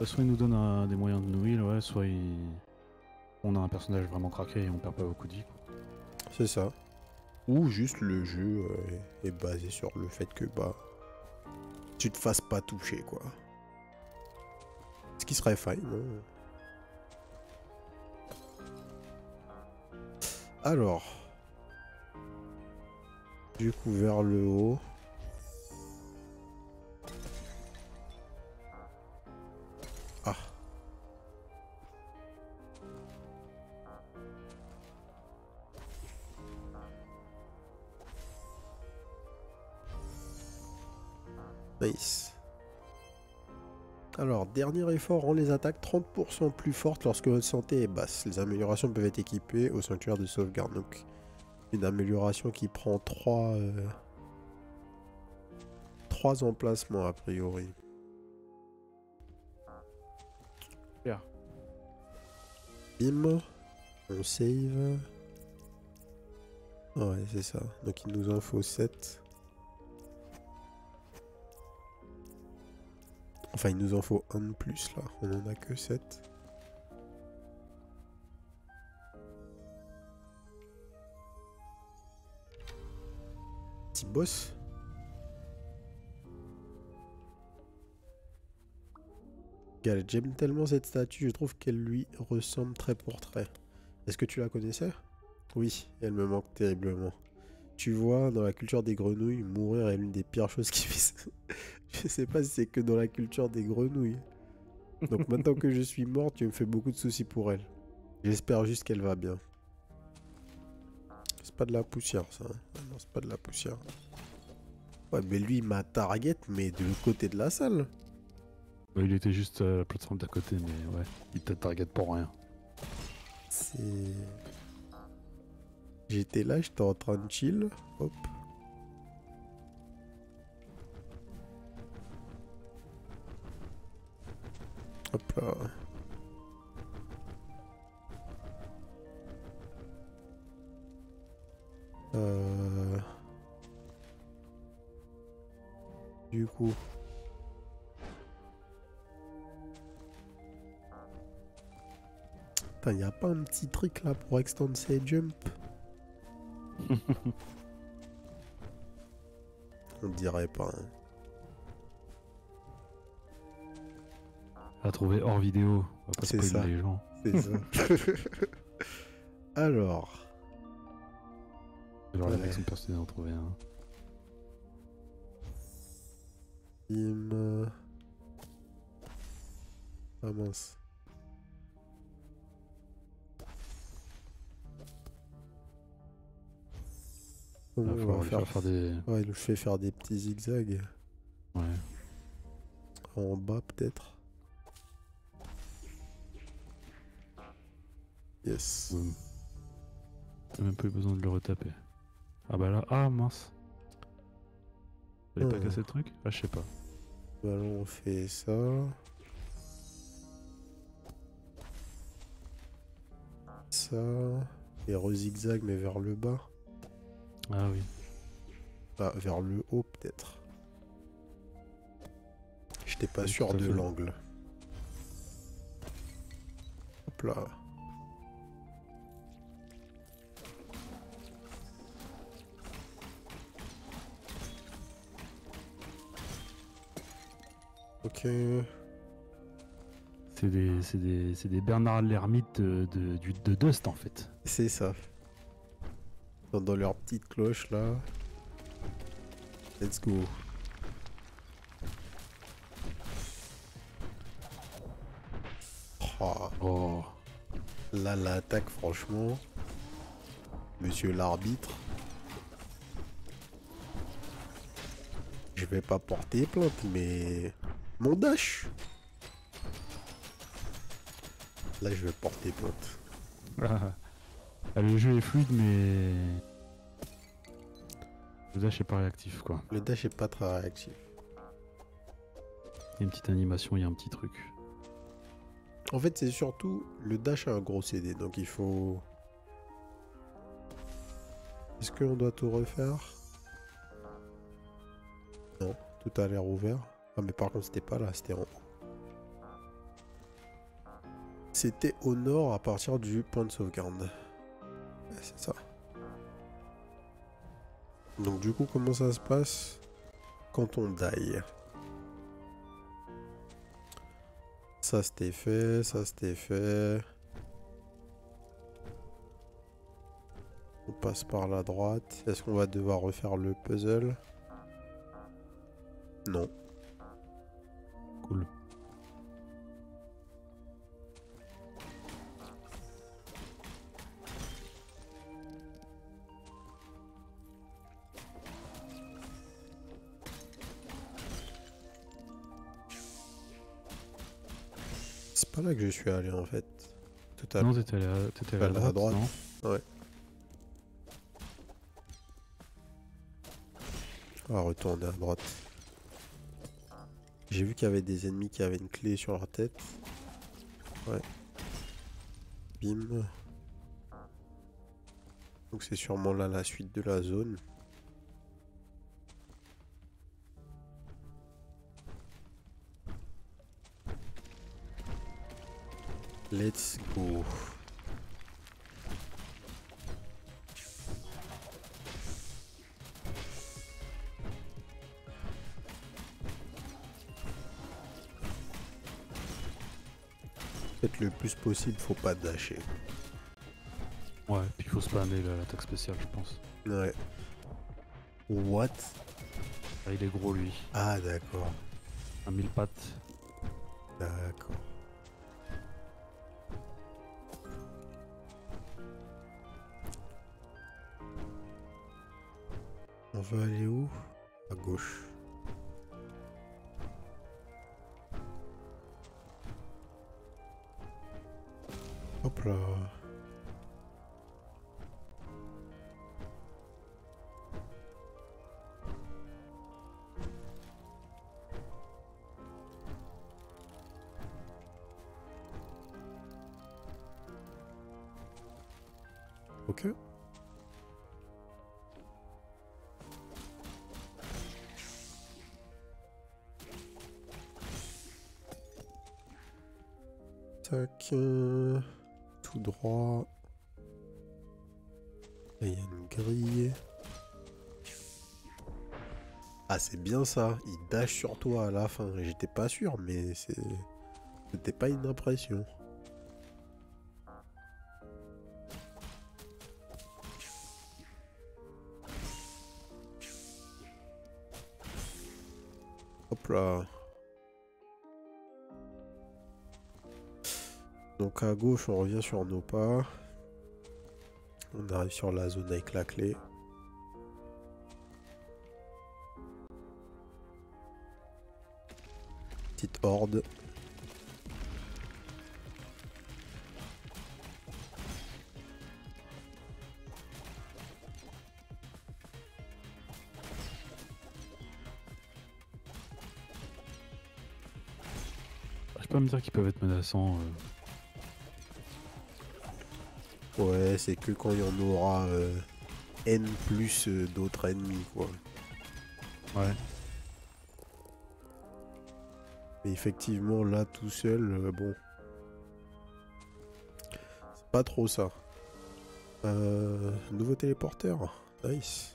Speaker 2: Soit il nous donne des moyens de nous heal, ouais, soit on a un personnage vraiment craqué et on perd pas beaucoup de vie.
Speaker 1: C'est ça. Ou juste le jeu est basé sur le fait que bah tu te fasses pas toucher quoi. Ce qui serait fine. Hein. Alors. Du coup vers le haut. Ah. Nice. Alors, dernier effort rend les attaques 30% plus fortes lorsque votre santé est basse. Les améliorations peuvent être équipées au sanctuaire de sauvegarde. Donc, une amélioration qui prend 3 emplacements a priori.
Speaker 2: Yeah.
Speaker 1: Bim. On save. Ouais, c'est ça. Donc, il nous en faut 7. Enfin, il nous en faut un de plus là. On en a que 7. Petit boss. J'aime tellement cette statue, je trouve qu'elle lui ressemble trait pour trait. Est-ce que tu la connaissais? Oui, elle me manque terriblement. Tu vois, dans la culture des grenouilles, mourir est l'une des pires choses qui puissent. Je sais pas si c'est que dans la culture des grenouilles. Donc maintenant que je suis morte, tu me fais beaucoup de soucis pour elle. J'espère juste qu'elle va bien. C'est pas de la poussière ça. Hein. Non, c'est pas de la poussière. Ouais, mais lui il m'a target, mais de l'autre côté de la salle.
Speaker 2: Bah, il était juste à la plateforme d'à côté, mais ouais, il te target pour rien.
Speaker 1: C'est... J'étais là, j'étais en train de chill. Hop. Hop là. Du coup. Putain, y a pas un petit truc là pour extendre ses jumps? On dirait pas. Hein.
Speaker 2: À trouver hors vidéo, on va pas
Speaker 1: C'est
Speaker 2: spoiler
Speaker 1: ça.
Speaker 2: les gens.
Speaker 1: C'est ça. Alors.
Speaker 2: Alors les
Speaker 1: Ouais.
Speaker 2: mecs sont persuadés d'en trouver un.
Speaker 1: Ah mince. Comment
Speaker 2: Il va
Speaker 1: on
Speaker 2: falloir
Speaker 1: va
Speaker 2: lui faire des...
Speaker 1: Ouais, il nous fait faire des petits zigzags.
Speaker 2: Ouais.
Speaker 1: En bas peut-être. Yes.
Speaker 2: J'ai même pas eu besoin de le retaper. Ah bah là, ah mince. Fallait pas casser le truc? Ah je sais pas.
Speaker 1: Bah là on fait ça. Ça. Et re-zigzag mais vers le bas.
Speaker 2: Ah oui.
Speaker 1: Ah, vers le haut peut-être. J'étais pas
Speaker 2: Oui,
Speaker 1: sûr
Speaker 2: tout à
Speaker 1: de
Speaker 2: fait.
Speaker 1: l'angle. Hop là. Ok.
Speaker 2: C'est des Bernard l'ermite de Dust en fait.
Speaker 1: C'est ça. Dans leur petite cloche là. Let's go. Oh,
Speaker 2: Oh.
Speaker 1: là l'attaque franchement. Monsieur l'arbitre. Je vais pas porter plainte mais... Mon dash. Là je vais porter plainte.
Speaker 2: Ah, le jeu est fluide mais... Le dash est pas réactif quoi.
Speaker 1: Le dash est pas très réactif.
Speaker 2: Il y a une petite animation, il y a un petit truc.
Speaker 1: En fait, c'est surtout le dash a un gros CD, donc il faut... Est-ce qu'on doit tout refaire? Non, tout a l'air ouvert. Ah mais par contre c'était pas là, c'était en haut. C'était au nord à partir du point de sauvegarde. Ouais, c'est ça. Donc du coup comment ça se passe quand on die? Ça c'était fait, ça c'était fait. On passe par la droite. Est-ce qu'on va devoir refaire le puzzle? Non.
Speaker 2: Cool.
Speaker 1: C'est pas là que je suis allé en fait. Tout à
Speaker 2: Non, t'étais allé à
Speaker 1: à
Speaker 2: droite,
Speaker 1: droite.
Speaker 2: non?
Speaker 1: Ouais. On va retourner à droite. J'ai vu qu'il y avait des ennemis qui avaient une clé sur leur tête. Ouais. Bim. Donc c'est sûrement là la suite de la zone. Let's go. Faites le plus possible, faut pas dasher.
Speaker 2: Ouais, puis il faut spammer l'attaque spéciale, je pense.
Speaker 1: Ouais. What?
Speaker 2: Ah, il est gros lui.
Speaker 1: Ah d'accord.
Speaker 2: Un 1000 pattes.
Speaker 1: D'accord. On va aller où? À gauche. Hop là. Ok. Tac. Tout droit. Là, il y a une grille. Ah, c'est bien ça. Il dash sur toi à la fin. J'étais pas sûr, mais c'était pas une impression. Hop là. Donc à gauche, on revient sur nos pas. On arrive sur la zone avec la clé. Petite horde.
Speaker 2: Je peux me dire qu'ils peuvent être menaçants.
Speaker 1: Ouais, c'est que quand il y en aura N plus d'autres ennemis, quoi.
Speaker 2: Ouais.
Speaker 1: Mais effectivement, là, tout seul, bon. C'est pas trop ça. Nouveau téléporteur. Nice.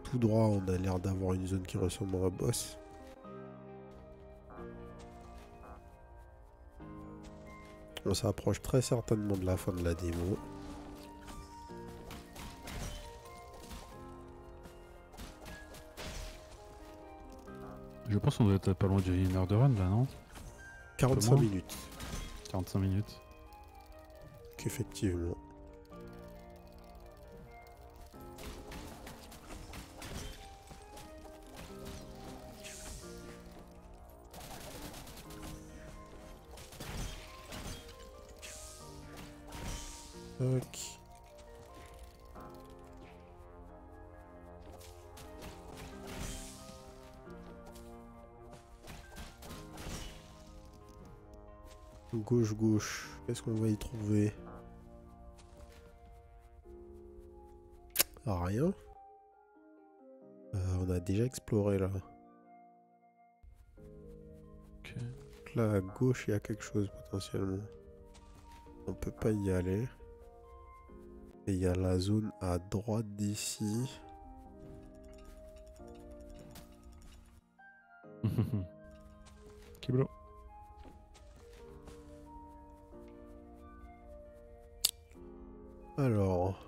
Speaker 1: Tout droit, on a l'air d'avoir une zone qui ressemble à un boss. On s'approche très certainement de la fin de la démo.
Speaker 2: Je pense qu'on doit être pas loin d'une heure de run là, non?
Speaker 1: 45
Speaker 2: moins
Speaker 1: minutes.
Speaker 2: 45 minutes.
Speaker 1: Qu'effectivement. Ok. Gauche, gauche. Qu'est-ce qu'on va y trouver? Ah, rien. On a déjà exploré là.
Speaker 2: Ok.
Speaker 1: Donc là à gauche il y a quelque chose potentiellement. On peut pas y aller. Et il y a la zone à droite d'ici.
Speaker 2: Kiblo.
Speaker 1: Alors,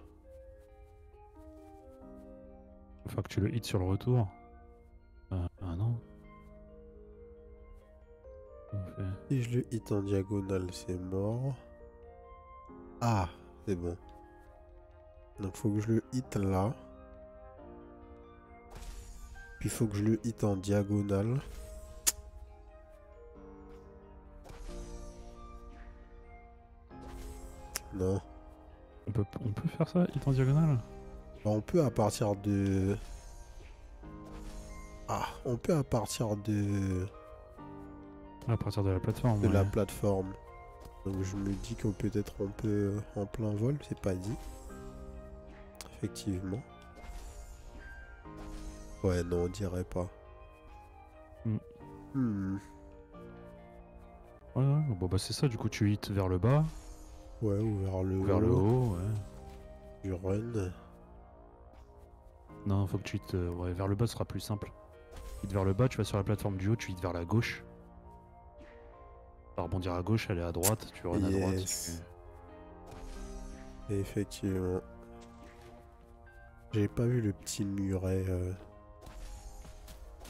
Speaker 2: Faut que tu le hits sur le retour. Ah non. On fait.
Speaker 1: si je le hit en diagonale, c'est mort. Ah, c'est bon. Donc faut que je le hit là. Puis faut que je le hit en diagonale. Non.
Speaker 2: On peut faire ça, hit en diagonale?
Speaker 1: Bah, on peut à partir de... Ah, on peut à partir de
Speaker 2: À partir de la plateforme.
Speaker 1: la
Speaker 2: Ouais.
Speaker 1: plateforme. Donc je me dis qu'on peut-être on peut en plein vol, c'est pas dit. Effectivement. Ouais, non, on dirait pas.
Speaker 2: Hmm.
Speaker 1: Hmm.
Speaker 2: Ouais, ouais. Bon bah c'est ça, du coup tu hits vers le bas,
Speaker 1: Ouais, ou
Speaker 2: ou vers le haut, ouais.
Speaker 1: du run.
Speaker 2: Non, faut que tu hits ouais, vers le bas, ce sera plus simple. Hit vers le bas, tu vas sur la plateforme du haut, tu hits vers la gauche. Tu vas rebondir à gauche, aller à droite, tu run à droite.
Speaker 1: Yes. Effectivement. J'ai pas vu le petit muret.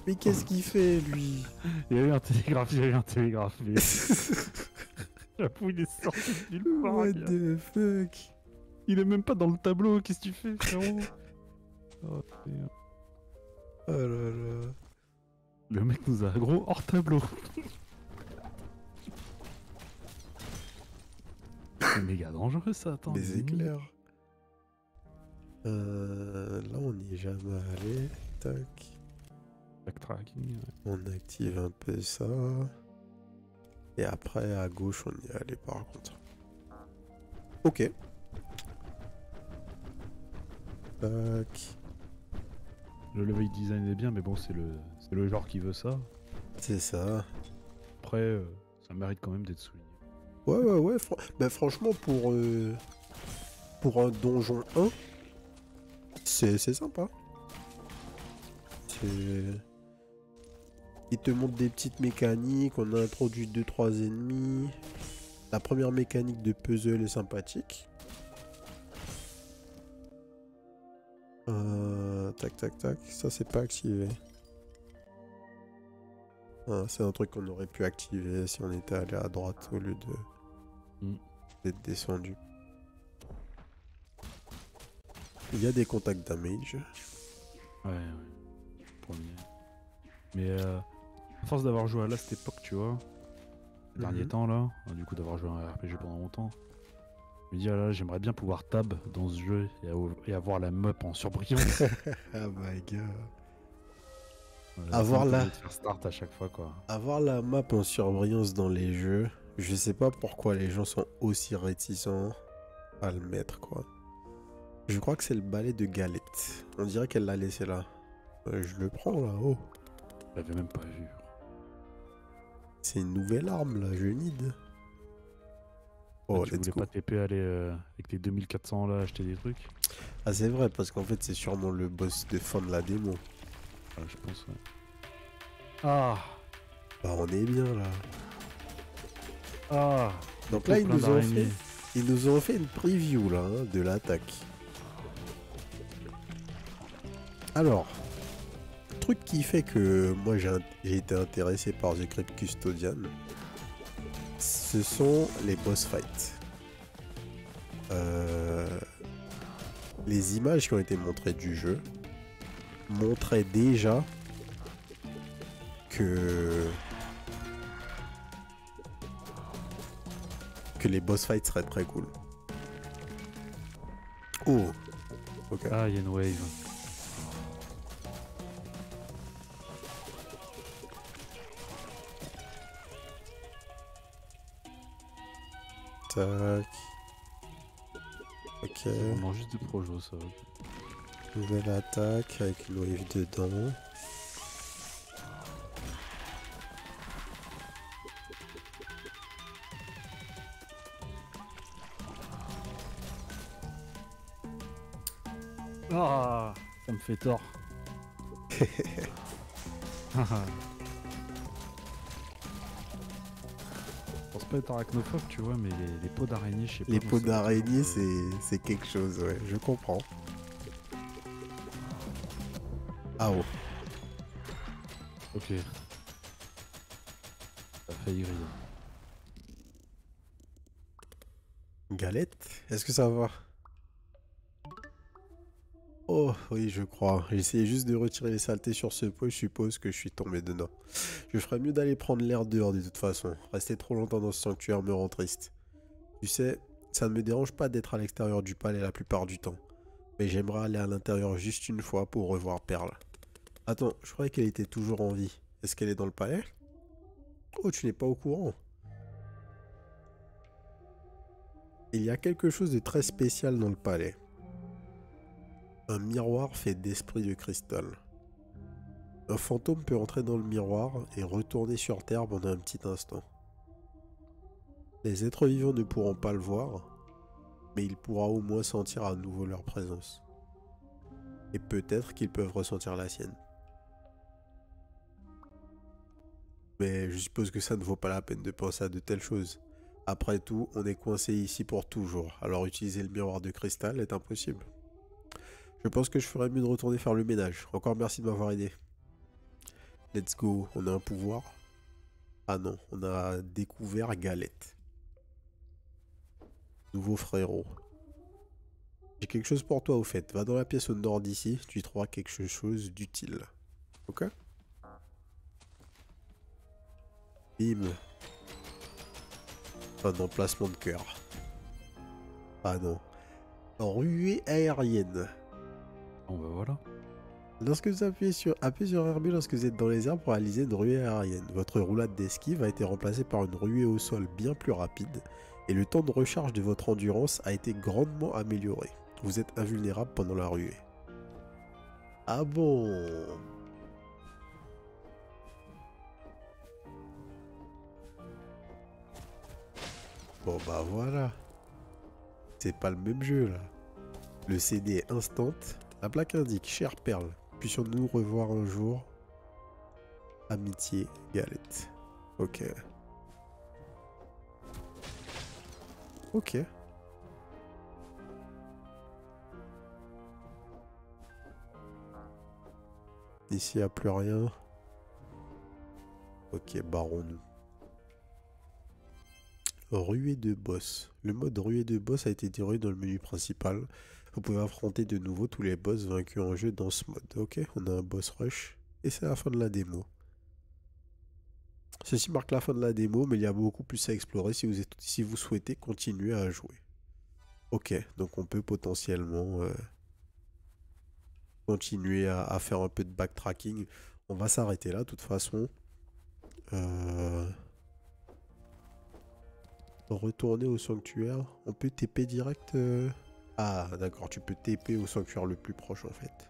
Speaker 1: Mais qu'est-ce qu'il fait, lui?
Speaker 2: Il y a eu un télégraphe, il y a eu un télégraphe. Mais... J'avoue, il est sorti de nulle part.
Speaker 1: What
Speaker 2: gars.
Speaker 1: the fuck?
Speaker 2: Il est même pas dans le tableau, qu'est-ce que tu fais, frérot? Oh, merde.
Speaker 1: Oh là là.
Speaker 2: Le mec nous a gros hors tableau. C'est méga dangereux ça, attends.
Speaker 1: Mais
Speaker 2: des
Speaker 1: c'est
Speaker 2: ennemis.
Speaker 1: clair. Là, on n'y est jamais allé. Tac.
Speaker 2: Backtracking. Ouais.
Speaker 1: On active un peu ça. Et après, à gauche, on y est allé par contre. Ok. Tac.
Speaker 2: Le level design est bien, mais bon, c'est le genre qui veut ça.
Speaker 1: C'est ça.
Speaker 2: Après, ça mérite quand même d'être souligné.
Speaker 1: Ouais, ouais, ouais. Bah, franchement, pour un donjon 1, c'est sympa. Il te montre des petites mécaniques. On a introduit 2-3 ennemis. La première mécanique de puzzle est sympathique. Tac, tac, tac. Ça, c'est pas activé. Ah, c'est un truc qu'on aurait pu activer si on était allé à droite au lieu d'être descendu. Il y a des contacts damage.
Speaker 2: Ouais, ouais. Premier. Mais à force d'avoir joué à Last Epoch, tu vois, ces derniers temps là, du coup d'avoir joué à un RPG pendant longtemps, je me dis, ah là, j'aimerais bien pouvoir tab dans ce jeu et avoir la map en surbrillance.
Speaker 1: Ah my god.
Speaker 2: Avoir
Speaker 1: Avoir la...
Speaker 2: de faire start à chaque fois, quoi.
Speaker 1: Avoir la map en surbrillance dans les jeux, je sais pas pourquoi les gens sont aussi réticents à le mettre, quoi. Je crois que c'est le balai de Galette. On dirait qu'elle l'a laissé là. Je le prends là, oh.
Speaker 2: Je l'avais même pas vu.
Speaker 1: C'est une nouvelle arme là, je need.
Speaker 2: Ah,
Speaker 1: Oh,
Speaker 2: tu
Speaker 1: let's
Speaker 2: voulais
Speaker 1: go.
Speaker 2: pas TP aller avec tes 2400 là acheter des trucs?
Speaker 1: Ah, c'est vrai, parce qu'en fait, c'est sûrement le boss de fin de la démo.
Speaker 2: Ah, je pense, ouais. Ah!
Speaker 1: Bah, on est bien là.
Speaker 2: Ah!
Speaker 1: Donc
Speaker 2: Plein
Speaker 1: là,
Speaker 2: d'araignées.
Speaker 1: ils nous ont fait une preview là, hein, de l'attaque. Alors, truc qui fait que moi j'ai été intéressé par The Crypt Custodian, ce sont les boss fights. Les images qui ont été montrées du jeu montraient déjà que les boss fights seraient très cool. Oh, ok.
Speaker 2: Ah, il y a une wave.
Speaker 1: Tac. Ok.
Speaker 2: C'est vraiment juste des projets, ça.
Speaker 1: Nouvelle attaque avec une wave dedans.
Speaker 2: Ah, ça me fait tort. Je pense pas être arachnophobe, tu vois, mais les peaux d'araignée, je sais pas.
Speaker 1: Les
Speaker 2: moi,
Speaker 1: peaux
Speaker 2: ça-
Speaker 1: d'araignée, c'est quelque chose, ouais, je comprends. Ah oh.
Speaker 2: Ok. Ça a failli griller.
Speaker 1: Galette? Est-ce que ça va? Oh oui, je crois. J'ai essayé juste de retirer les saletés sur ce pot, je suppose que je suis tombé dedans. Je ferais mieux d'aller prendre l'air dehors de toute façon. Rester trop longtemps dans ce sanctuaire me rend triste. Tu sais, ça ne me dérange pas d'être à l'extérieur du palais la plupart du temps. Mais j'aimerais aller à l'intérieur juste une fois pour revoir Perle. Attends, je croyais qu'elle était toujours en vie. Est-ce qu'elle est dans le palais? Oh, tu n'es pas au courant. Il y a quelque chose de très spécial dans le palais. Un miroir fait d'esprit de cristal. Un fantôme peut entrer dans le miroir et retourner sur Terre pendant un petit instant. Les êtres vivants ne pourront pas le voir, mais il pourra au moins sentir à nouveau leur présence. Et peut-être qu'ils peuvent ressentir la sienne. Mais je suppose que ça ne vaut pas la peine de penser à de telles choses. Après tout, on est coincé ici pour toujours, alors utiliser le miroir de cristal est impossible. Je pense que je ferais mieux de retourner faire le ménage. Encore merci de m'avoir aidé. Let's go, on a un pouvoir. Ah non, on a découvert Galette. Nouveau frérot. J'ai quelque chose pour toi au fait. Va dans la pièce au nord d'ici, tu y trouveras quelque chose d'utile. Ok? Bim. Un emplacement de cœur. Ah non. Ruée aérienne.
Speaker 2: Bon bah voilà.
Speaker 1: Lorsque vous appuyez sur RB lorsque vous êtes dans les airs pour réaliser une ruée aérienne. Votre roulade d'esquive a été remplacée par une ruée au sol bien plus rapide et le temps de recharge de votre endurance a été grandement amélioré. Vous êtes invulnérable pendant la ruée. Ah bon? Bon bah voilà. C'est pas le même jeu là. Le CD est instant. La plaque indique chère Perle. Puissions-nous revoir un jour? Amitié, Galette. Ok. Ok. Ici, il n'y a plus rien. Ok, barrons-nous. Ruée de boss. Le mode ruée de boss a été déroulé dans le menu principal. Vous pouvez affronter de nouveau tous les boss vaincus en jeu dans ce mode. Ok, on a un boss rush. Et c'est la fin de la démo. Ceci marque la fin de la démo, mais il y a beaucoup plus à explorer si vous souhaitez continuer à jouer. Ok, donc on peut potentiellement continuer à faire un peu de backtracking. On va s'arrêter là, de toute façon. Retourner au sanctuaire. On peut TP direct Ah, d'accord, tu peux TP au sanctuaire le plus proche, en fait.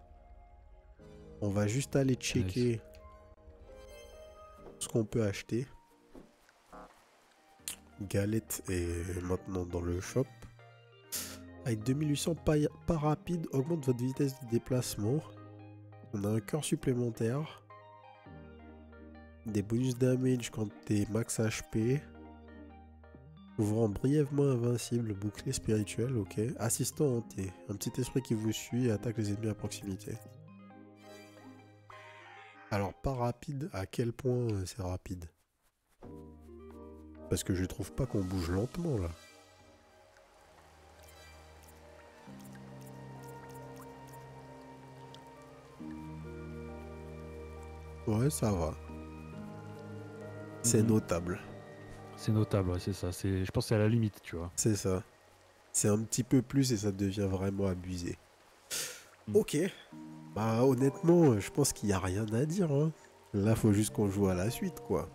Speaker 1: On va juste aller checker ce qu'on peut acheter. Galette est maintenant dans le shop. Avec 2800 pas rapide, augmente votre vitesse de déplacement. On a un cœur supplémentaire. Des bonus damage quand t'es max HP. Vous rend brièvement invincible, bouclier spirituel, ok. Assistant hanté, un petit esprit qui vous suit et attaque les ennemis à proximité. Alors pas rapide, à quel point c'est rapide? Parce que je trouve pas qu'on bouge lentement là. Ouais, ça va. C'est notable.
Speaker 2: C'est notable, ouais, c'est ça. Je pense que c'est à la limite, tu vois.
Speaker 1: C'est ça. C'est un petit peu plus et ça devient vraiment abusé. Ok. Bah honnêtement, je pense qu'il n'y a rien à dire. Hein. Là, faut juste qu'on joue à la suite, quoi.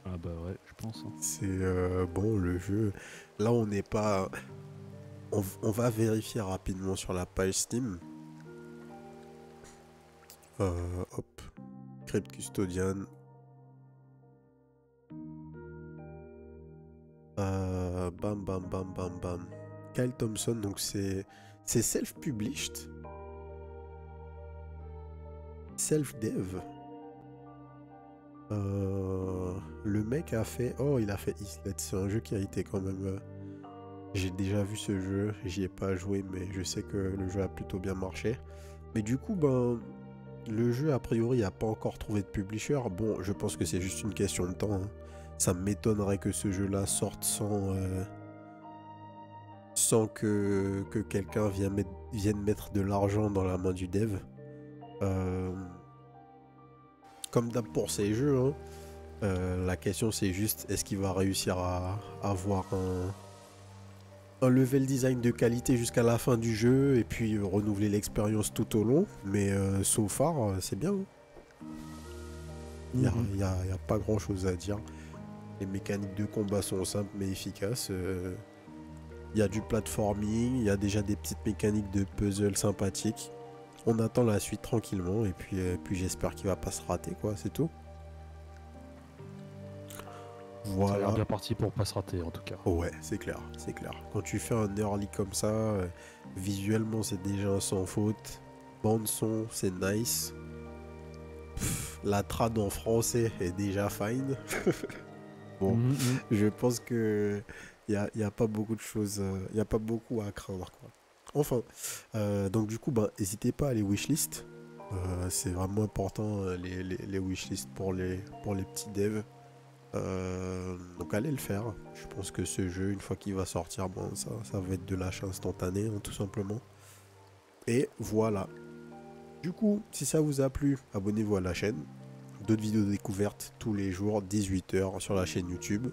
Speaker 2: Ah bah ouais, je pense. Hein.
Speaker 1: C'est bon, le jeu. Là, on n'est pas... On va vérifier rapidement sur la page Steam. Hop. Crypt Custodian. Bam, bam, bam, bam, bam. Kyle Thompson, donc c'est self-published. Self-dev. Le mec a fait... Oh, il a fait Islet. C'est un jeu qui a été quand même... J'ai déjà vu ce jeu. J'y ai pas joué, mais je sais que le jeu a plutôt bien marché. Mais du coup, ben... Le jeu, a priori, n'a pas encore trouvé de publisher. Bon, je pense que c'est juste une question de temps. Hein. Ça m'étonnerait que ce jeu-là sorte sans que quelqu'un vienne mettre de l'argent dans la main du dev. Comme d'hab pour ces jeux, hein, la question c'est juste est-ce qu'il va réussir à avoir un level design de qualité jusqu'à la fin du jeu et puis renouveler l'expérience tout au long. Mais so far, c'est bien. Hein. Il n'y a pas grand chose à dire. Les mécaniques de combat sont simples mais efficaces. Il y a du platforming, il y a déjà des petites mécaniques de puzzle sympathiques. On attend la suite tranquillement et puis j'espère qu'il va pas se rater, quoi, c'est tout.
Speaker 2: Voilà. Ça a l'air bien parti pour pas se rater en tout cas.
Speaker 1: Ouais, c'est clair, c'est clair. Quand tu fais un early comme ça, visuellement c'est déjà sans faute. Bande son, c'est nice. La trad en français est déjà fine. Bon, je pense que y a pas beaucoup de choses, y a pas beaucoup à craindre, quoi. Enfin, donc du coup, n'hésitez pas à les wishlist. C'est vraiment important les wishlists pour les petits devs. Donc allez le faire. Je pense que ce jeu, une fois qu'il va sortir, ça va être de l'achat instantané, hein, tout simplement. Et voilà. Du coup, si ça vous a plu, abonnez-vous à la chaîne. D'autres vidéos de découverte tous les jours, 18h sur la chaîne YouTube.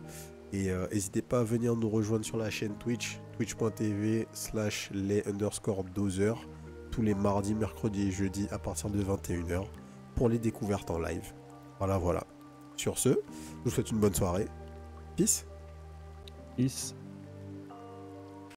Speaker 1: Et n'hésitez pas à venir nous rejoindre sur la chaîne Twitch, twitch.tv/les_dozers, tous les mardis, mercredis et jeudis à partir de 21h pour les découvertes en live. Voilà. Sur ce, je vous souhaite une bonne soirée. Peace.
Speaker 2: Peace.